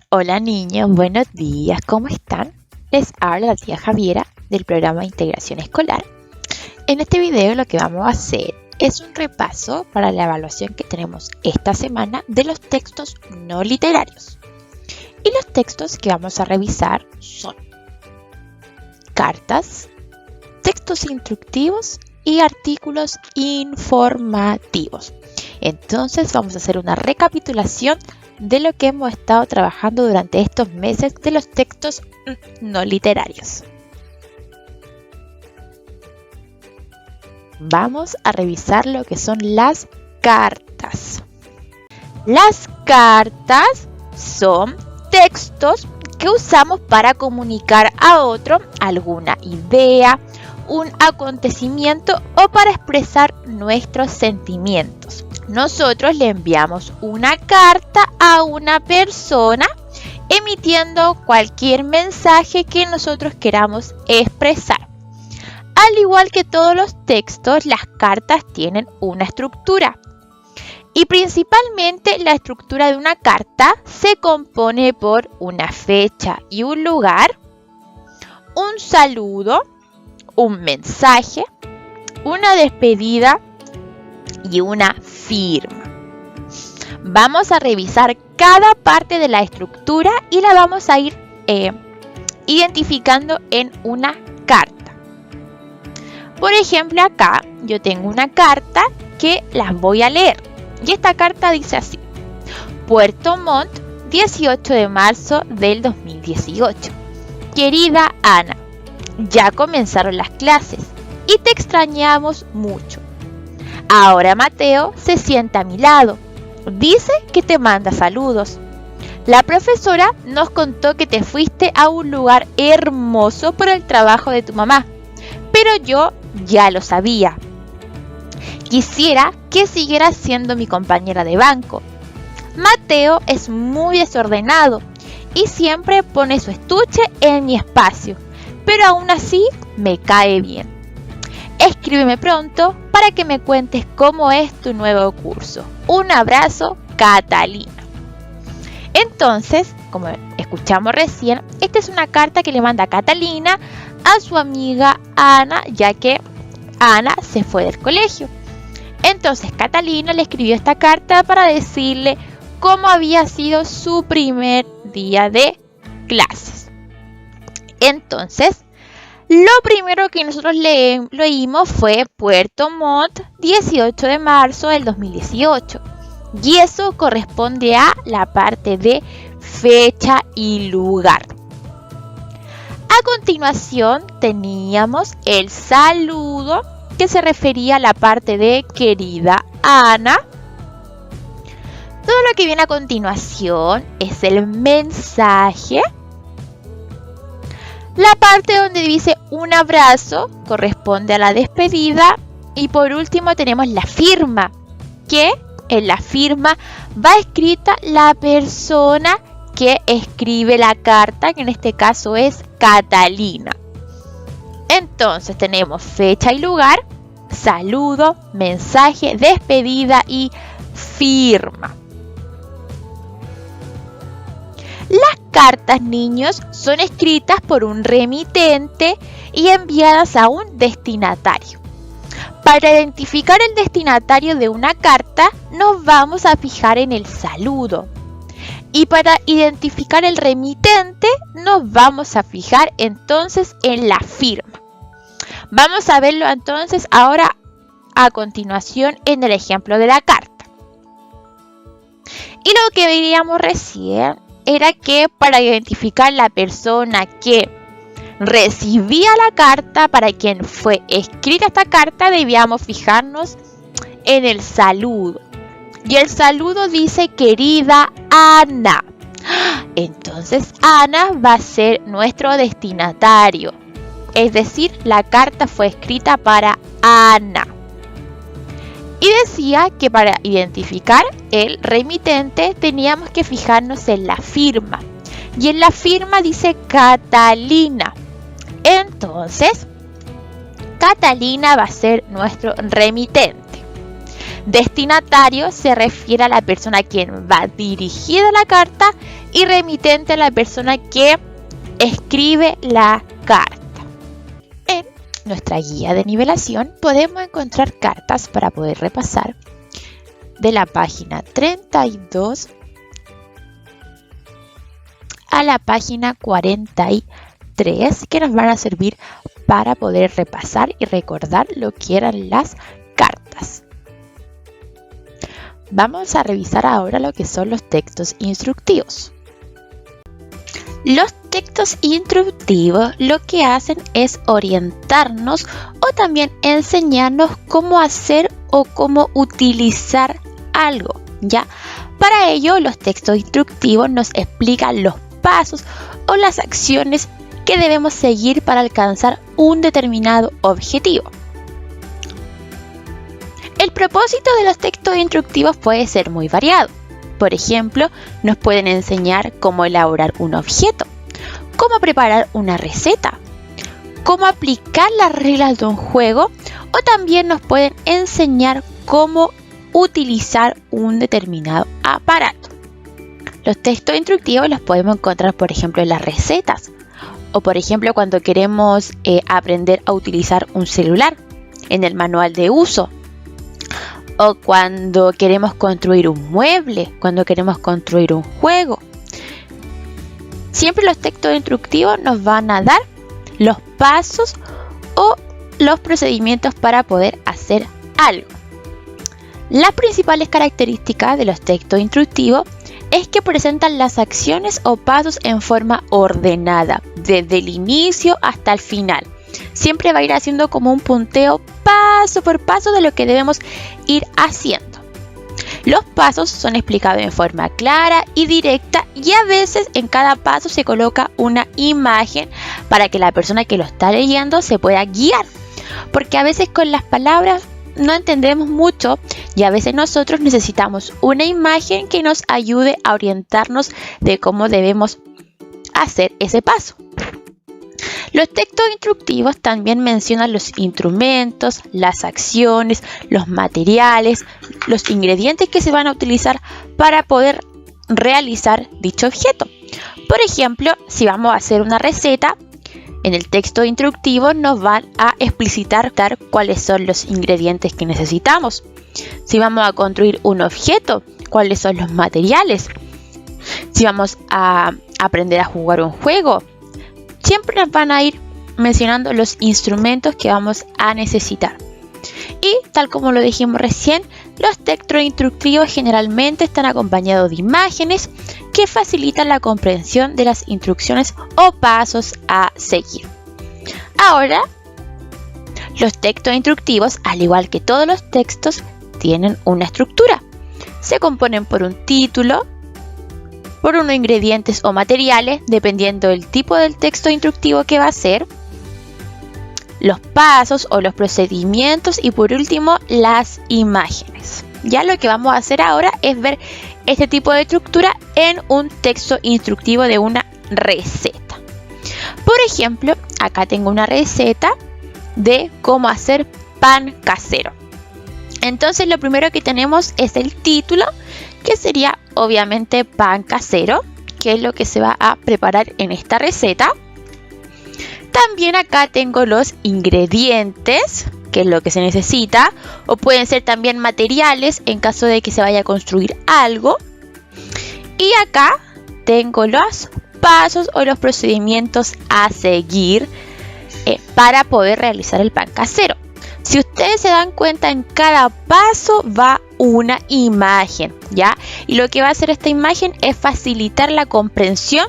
Hola niños, buenos días, ¿cómo están? Les habla la tía Javiera del programa de integración escolar. En este video lo que vamos a hacer es un repaso para la evaluación que tenemos esta semana de los textos no literarios. Y los textos que vamos a revisar son cartas, textos instructivos y artículos informativos. Entonces vamos a hacer una recapitulación de lo que hemos estado trabajando durante estos meses de los textos no literarios. Vamos a revisar lo que son las cartas. Las cartas son textos que usamos para comunicar a otro alguna idea, un acontecimiento o para expresar nuestros sentimientos. Nosotros le enviamos una carta a una persona emitiendo cualquier mensaje que nosotros queramos expresar. Al igual que todos los textos, las cartas tienen una estructura. Y principalmente la estructura de una carta se compone por una fecha y un lugar, un saludo, un mensaje, una despedida y una firma. Vamos a revisar cada parte de la estructura y la vamos a ir identificando en una carta. Por ejemplo, acá yo tengo una carta que las voy a leer. Y esta carta dice así: Puerto Montt, 18 de marzo del 2018. Querida Ana, ya comenzaron las clases y te extrañamos mucho. Ahora Mateo se sienta a mi lado. Dice que te manda saludos. La profesora nos contó que te fuiste a un lugar hermoso por el trabajo de tu mamá, pero yo ya lo sabía. Quisiera que siguieras siendo mi compañera de banco. Mateo es muy desordenado y siempre pone su estuche en mi espacio, pero aún así me cae bien. Escríbeme pronto para que me cuentes cómo es tu nuevo curso. Un abrazo, Catalina. Entonces, como escuchamos recién, esta es una carta que le manda Catalina a su amiga Ana, ya que Ana se fue del colegio. Entonces Catalina le escribió esta carta para decirle cómo había sido su primer día de clases. Entonces, lo primero que nosotros leímos fue Puerto Montt, 18 de marzo del 2018. Y eso corresponde a la parte de fecha y lugar. A continuación teníamos el saludo, que se refería a la parte de querida Ana. Todo lo que viene a continuación es el mensaje. La parte donde dice un abrazo corresponde a la despedida. Y por último tenemos la firma, que en la firma va escrita la persona que escribe la carta, que en este caso es Catalina. Entonces tenemos fecha y lugar, saludo, mensaje, despedida y firma. Las cartas, niños, son escritas por un remitente y enviadas a un destinatario. Para identificar el destinatario de una carta, nos vamos a fijar en el saludo. Y para identificar el remitente, nos vamos a fijar entonces en la firma. Vamos a verlo entonces ahora a continuación en el ejemplo de la carta. Y lo que veíamos recién era que para identificar la persona que recibía la carta, para quien fue escrita esta carta, debíamos fijarnos en el saludo. Y el saludo dice querida Ana. Entonces Ana va a ser nuestro destinatario. Es decir, la carta fue escrita para Ana. Y decía que para identificar el remitente teníamos que fijarnos en la firma. Y en la firma dice Catalina. Entonces, Catalina va a ser nuestro remitente. Destinatario se refiere a la persona a quien va dirigida la carta y remitente a la persona que escribe la carta. En nuestra guía de nivelación podemos encontrar cartas para poder repasar de la página 32 a la página 43, que nos van a servir para poder repasar y recordar lo que eran las cartas. Vamos a revisar ahora lo que son los textos instructivos. Los textos instructivos lo que hacen es orientarnos o también enseñarnos cómo hacer o cómo utilizar algo, ¿ya? Para ello, los textos instructivos nos explican los pasos o las acciones que debemos seguir para alcanzar un determinado objetivo. El propósito de los textos instructivos puede ser muy variado. Por ejemplo, nos pueden enseñar cómo elaborar un objeto, cómo preparar una receta, cómo aplicar las reglas de un juego, o también nos pueden enseñar cómo utilizar un determinado aparato. Los textos instructivos los podemos encontrar, por ejemplo, en las recetas, o por ejemplo cuando queremos aprender a utilizar un celular, en el manual de uso, o cuando queremos construir un mueble, cuando queremos construir un juego. Siempre los textos instructivos nos van a dar los pasos o los procedimientos para poder hacer algo. Las principales características de los textos instructivos es que presentan las acciones o pasos en forma ordenada, desde el inicio hasta el final. Siempre va a ir haciendo como un punteo paso por paso de lo que debemos ir haciendo. Los pasos son explicados en forma clara y directa, y a veces en cada paso se coloca una imagen para que la persona que lo está leyendo se pueda guiar, porque a veces con las palabras no entendemos mucho y a veces nosotros necesitamos una imagen que nos ayude a orientarnos de cómo debemos hacer ese paso. Los textos instructivos también mencionan los instrumentos, las acciones, los materiales, los ingredientes que se van a utilizar para poder realizar dicho objeto. Por ejemplo, si vamos a hacer una receta, en el texto instructivo nos van a explicitar cuáles son los ingredientes que necesitamos. Si vamos a construir un objeto, cuáles son los materiales. Si vamos a aprender a jugar un juego, siempre nos van a ir mencionando los instrumentos que vamos a necesitar. Y tal como lo dijimos recién, los textos instructivos generalmente están acompañados de imágenes que facilitan la comprensión de las instrucciones o pasos a seguir. Ahora, los textos instructivos, al igual que todos los textos, tienen una estructura. Se componen por un título, por unos ingredientes o materiales, dependiendo del tipo del texto instructivo que va a ser, los pasos o los procedimientos y por último las imágenes. Ya lo que vamos a hacer ahora es ver este tipo de estructura en un texto instructivo de una receta. Por ejemplo, acá tengo una receta de cómo hacer pan casero. Entonces lo primero que tenemos es el título, que sería obviamente pan casero, que es lo que se va a preparar en esta receta. También acá tengo los ingredientes, que es lo que se necesita, o pueden ser también materiales en caso de que se vaya a construir algo. Y acá tengo los pasos o los procedimientos a seguir para poder realizar el pan casero. Si ustedes se dan cuenta, en cada paso va una imagen, ¿ya? Y lo que va a hacer esta imagen es facilitar la comprensión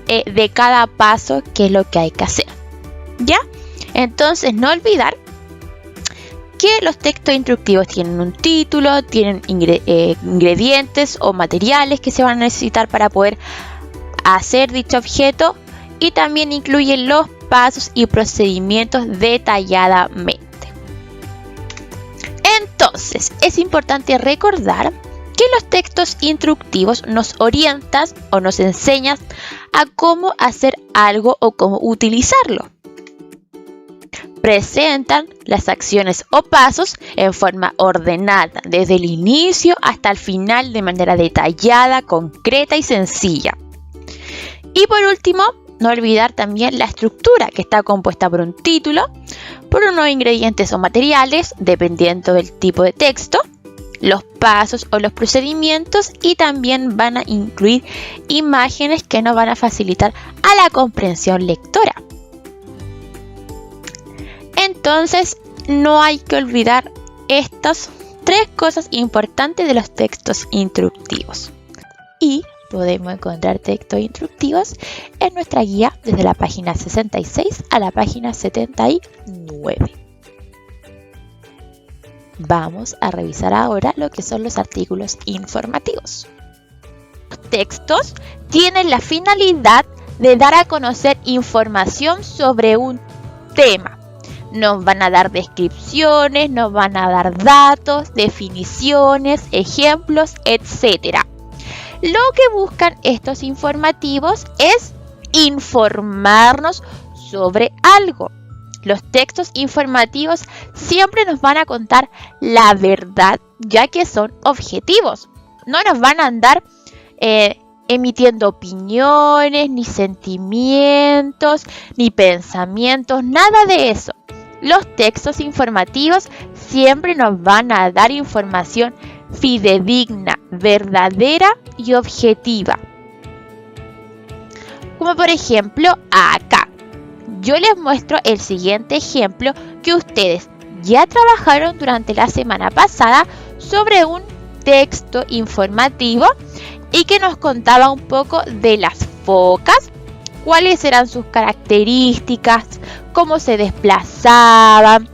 de cada paso, que es lo que hay que hacer, ¿ya? Entonces, no olvidar que los textos instructivos tienen un título, tienen ingredientes o materiales que se van a necesitar para poder hacer dicho objeto, y también incluyen los pasos y procedimientos detalladamente. Entonces, es importante recordar que los textos instructivos nos orientan o nos enseñan a cómo hacer algo o cómo utilizarlo. Presentan las acciones o pasos en forma ordenada, desde el inicio hasta el final, de manera detallada, concreta y sencilla. Y por último, no olvidar también la estructura, que está compuesta por un título, por unos ingredientes o materiales, dependiendo del tipo de texto, los pasos o los procedimientos, y también van a incluir imágenes que nos van a facilitar a la comprensión lectora. Entonces, no hay que olvidar estas 3 cosas importantes de los textos instructivos. Y podemos encontrar textos instructivos en nuestra guía desde la página 66 a la página 79. Vamos a revisar ahora lo que son los artículos informativos. Los textos tienen la finalidad de dar a conocer información sobre un tema. Nos van a dar descripciones, nos van a dar datos, definiciones, ejemplos, etc. Lo que buscan estos informativos es informarnos sobre algo. Los textos informativos siempre nos van a contar la verdad, ya que son objetivos. No nos van a andar emitiendo opiniones, ni sentimientos, ni pensamientos, nada de eso. Los textos informativos siempre nos van a dar información fidedigna, verdadera y objetiva. Como por ejemplo acá. Yo les muestro el siguiente ejemplo que ustedes ya trabajaron durante la semana pasada sobre un texto informativo y que nos contaba un poco de las focas, cuáles eran sus características, cómo se desplazaban,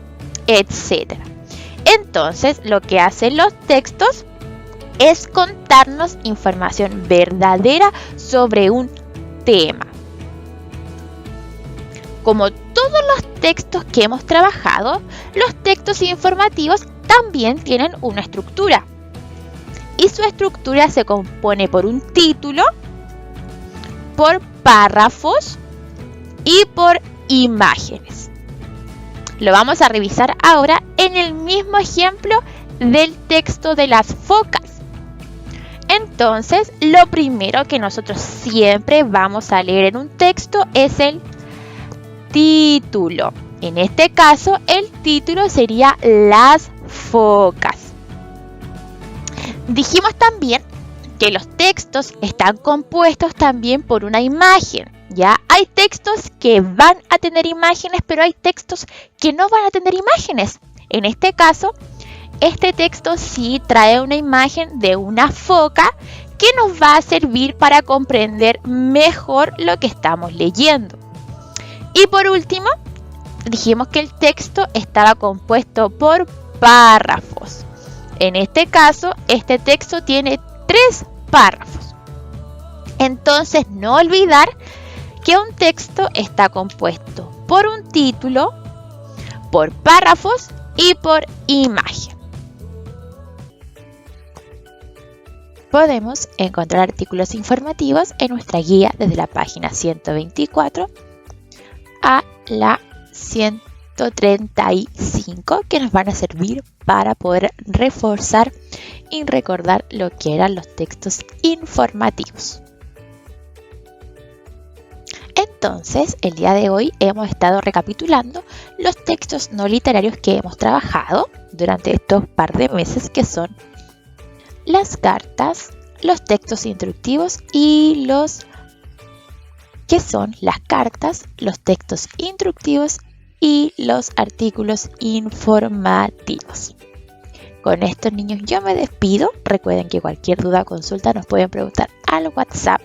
etc. Entonces, lo que hacen los textos es contarnos información verdadera sobre un tema. Como todos los textos que hemos trabajado, los textos informativos también tienen una estructura. Y su estructura se compone por un título, por párrafos y por imágenes. Lo vamos a revisar ahora en el mismo ejemplo del texto de las focas. Entonces, lo primero que nosotros siempre vamos a leer en un texto es el título. En este caso, el título sería Las focas. Dijimos también que los textos están compuestos también por una imagen. Ya hay textos que van a tener imágenes, pero hay textos que no van a tener imágenes. En este caso, este texto sí trae una imagen de una foca que nos va a servir para comprender mejor lo que estamos leyendo. Y por último, dijimos que el texto estaba compuesto por párrafos. En este caso, este texto tiene 3 párrafos. Entonces, no olvidar que un texto está compuesto por un título, por párrafos y por imagen. Podemos encontrar artículos informativos en nuestra guía desde la página 124 a la 135, que nos van a servir para poder reforzar y recordar lo que eran los textos informativos. Entonces, el día de hoy hemos estado recapitulando los textos no literarios que hemos trabajado durante estos par de meses, que son las cartas, los textos instructivos y los textos instructivos y los artículos informativos. Con estos, niños, yo me despido. Recuerden que cualquier duda o consulta nos pueden preguntar al WhatsApp.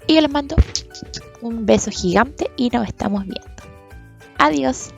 Y yo les mando un beso gigante y nos estamos viendo. Adiós.